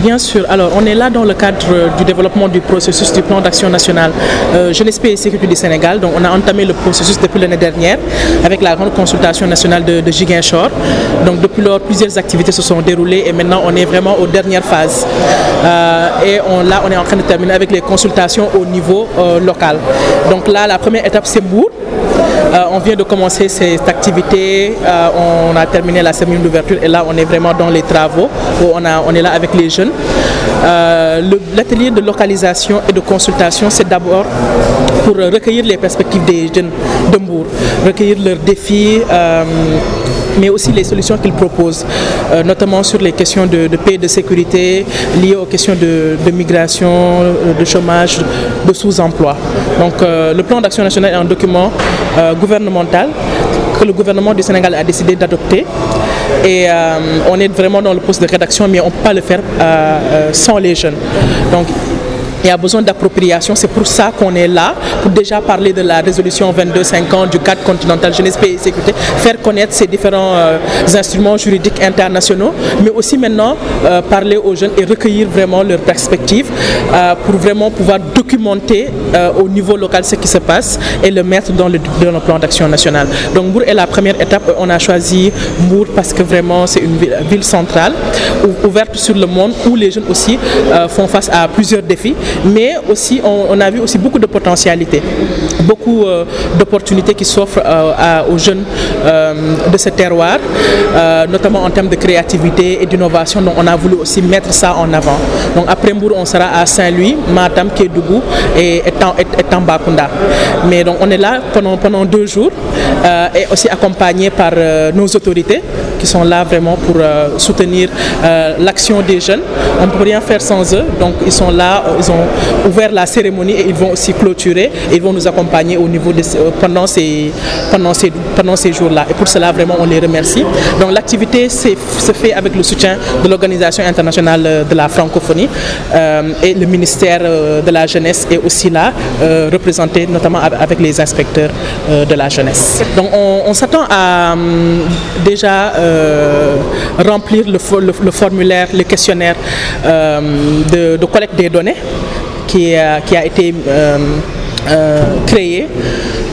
Bien sûr, alors on est là dans le cadre du développement du processus du plan d'action national Jeunesse, Paix et Sécurité du Sénégal. Donc on a entamé le processus depuis l'année dernière avec la grande consultation nationale de Ziguinchor. Donc depuis lors, plusieurs activités se sont déroulées et maintenant on est vraiment aux dernières phases. Et là on est en train de terminer avec les consultations au niveau local. Donc là la première étape c'est Mbour. On vient de commencer cette activité, on a terminé la cérémonie d'ouverture et là on est vraiment dans les travaux où on est là avec les jeunes. L'atelier de localisation et de consultation, c'est d'abord pour recueillir les perspectives des jeunes de Mbour, recueillir leurs défis, mais aussi les solutions qu'ils proposent, notamment sur les questions de paix et de sécurité liées aux questions de migration, de chômage, de sous-emploi. Donc le plan d'action national est un document gouvernemental que le gouvernement du Sénégal a décidé d'adopter et on est vraiment dans le processus de rédaction, mais on ne peut pas le faire sans les jeunes. Donc, il y a besoin d'appropriation, c'est pour ça qu'on est là, pour déjà parler de la résolution 2250 du cadre continental jeunesse, paix et sécurité, faire connaître ces différents instruments juridiques internationaux, mais aussi maintenant parler aux jeunes et recueillir vraiment leurs perspectives pour vraiment pouvoir documenter au niveau local ce qui se passe et le mettre dans le plan d'action national. Donc Mbour est la première étape, on a choisi Mbour parce que vraiment c'est une ville centrale, ouverte sur le monde, où les jeunes aussi font face à plusieurs défis. Mais aussi, on a vu aussi beaucoup de potentialités, beaucoup d'opportunités qui s'offrent aux jeunes de ce terroir, notamment en termes de créativité et d'innovation. Donc on a voulu aussi mettre ça en avant. Donc après Mbour, on sera à Saint-Louis, Matam, Kédougou et Tambacounda. Mais donc on est là pendant 2 jours et aussi accompagné par nos autorités qui sont là vraiment pour soutenir l'action des jeunes. On ne peut rien faire sans eux. Donc ils sont là, ils ont ouvert la cérémonie et ils vont aussi clôturer et ils vont nous accompagner au niveau pendant ces jours-là. Et pour cela, vraiment, on les remercie. Donc l'activité se fait avec le soutien de l'Organisation internationale de la francophonie et le ministère de la jeunesse est aussi là, représenté notamment avec les inspecteurs de la jeunesse. Donc on s'attend à déjà remplir le formulaire, le questionnaire de collecte des données qui a été créé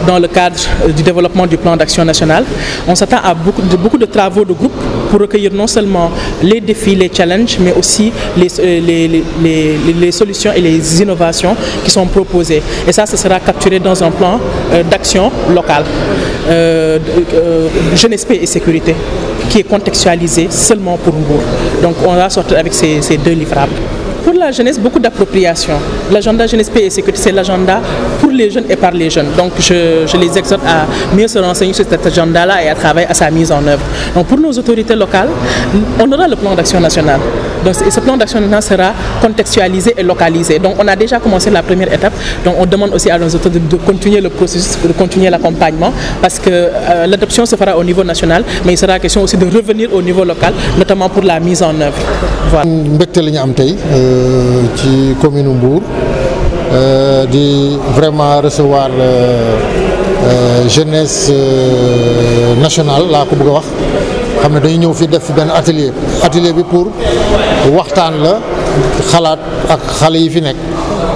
dans le cadre du développement du plan d'action national. On s'attend à beaucoup de travaux de groupe pour recueillir non seulement les défis, les challenges, mais aussi les solutions et les innovations qui sont proposées. Et ça, ce sera capturé dans un plan d'action local, jeunesse, paix et sécurité, qui est contextualisé seulement pour Mbour. Donc on va sortir avec ces 2 livrables. Pour la jeunesse, beaucoup d'appropriation. L'agenda jeunesse, paix et sécurité, c'est l'agenda pour les jeunes et par les jeunes. Donc je les exhorte à mieux se renseigner sur cet agenda-là et à travailler à sa mise en œuvre. Donc pour nos autorités locales, on aura le plan d'action national. Donc ce plan d'action national sera contextualisé et localisé. Donc on a déjà commencé la première étape. Donc on demande aussi à nos autorités de continuer le processus, de continuer l'accompagnement, parce que l'adoption se fera au niveau national, mais il sera question aussi de revenir au niveau local, notamment pour la mise en œuvre. Voilà. Ci commune Mbour di vraiment recevoir jeunesse nationale laa ko bëgg a wax xam ne dañu ñëw fi def fi benn atelier bi pour waxtaan la xalaat ak xale yi fi nekk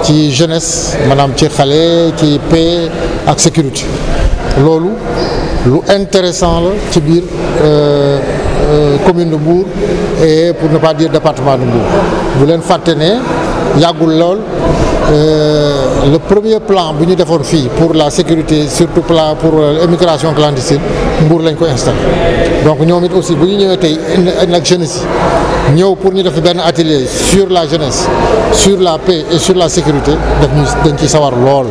ci jeunesse maanaam ci xale ci paix ak sécurité loolu lu intéressant la ci biir commune de Mbour et pour ne pas dire département de Mbour bu leen fàtte ne yàggul lool le premier plan bu ñu defoon fii pour la sécurité surtout plan pour immigration clandestine Mbour lañ ko installé donc ñoom it aussi bu ñu ñëwee tey nag jeunesse yi ñëw pour ñu def benn atelier sur la jeunesse sur la paix et sur la sécurité dañ ci sawar lool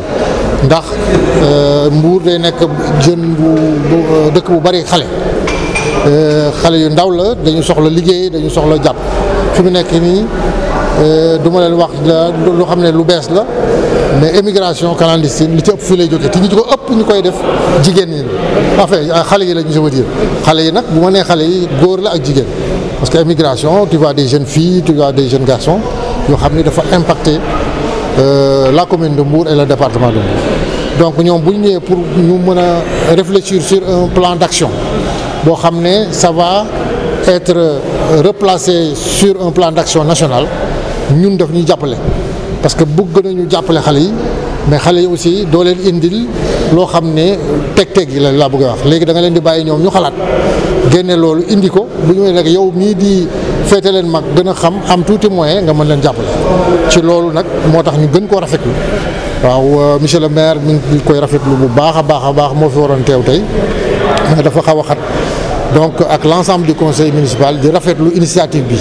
ndax Mbour day nekk jeune bu dëkk bu bari xale yu ndaw la dañu soxla liggéey dañu soxla jàpp fi mu nekk nii du ma leen wax lu xam ne lu bees la mais immigration clandestine li ci ëpp fii lay jógee te ñi ko ëpp ñu koy def jigéen ñi enfin xale yi la ñu veux dire xale yi nag bu ma nee xale yi góor la ak jigéen parce que immigration tu vois des jeunes filles tu vois des jeunes garçons yoo xam ne dafa impacter la commune de Mbour et le département de Mbour donc ñoom bu ñu ñëwee pour ñu mën a réfléchir sur un plan d'action boo xam ne ça va être replacé sur un plan d'action national ñun daf ñuy jàppale parce que bëgg nañu jàppale xale yi mais xale yi aussi doo leen indil loo xam ne teg-teg yi la laa bëgg a wax léegi da nga leen di bàyyi ñoom ñu xalaat génne loolu indi ko bu ñu nag yow mii di féete leen mag gën a xam am tuuti moyen nga mën leen jàppale ci loolu nag moo tax ñu gën koo rafetlu waaw monsieur le maire mi ngi koy rafetlu bu baax a baax moo fi waroon teew tey mais dafa xaw a xat donc ak l'ensemble du conseil municipal di rafetlu initiative bi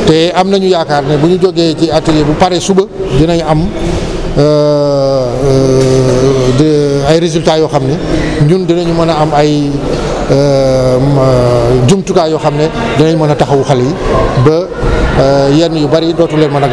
te am nañu yaakaar ne bu ñu jógee ci atelier bu pare suba dinañ am ay résultats yoo xam ne ñun dinañu mën a am ay jumtukaay yoo xam ne dinañ mën a taxawu xale yi ba yenn yu bari dootu leen mën a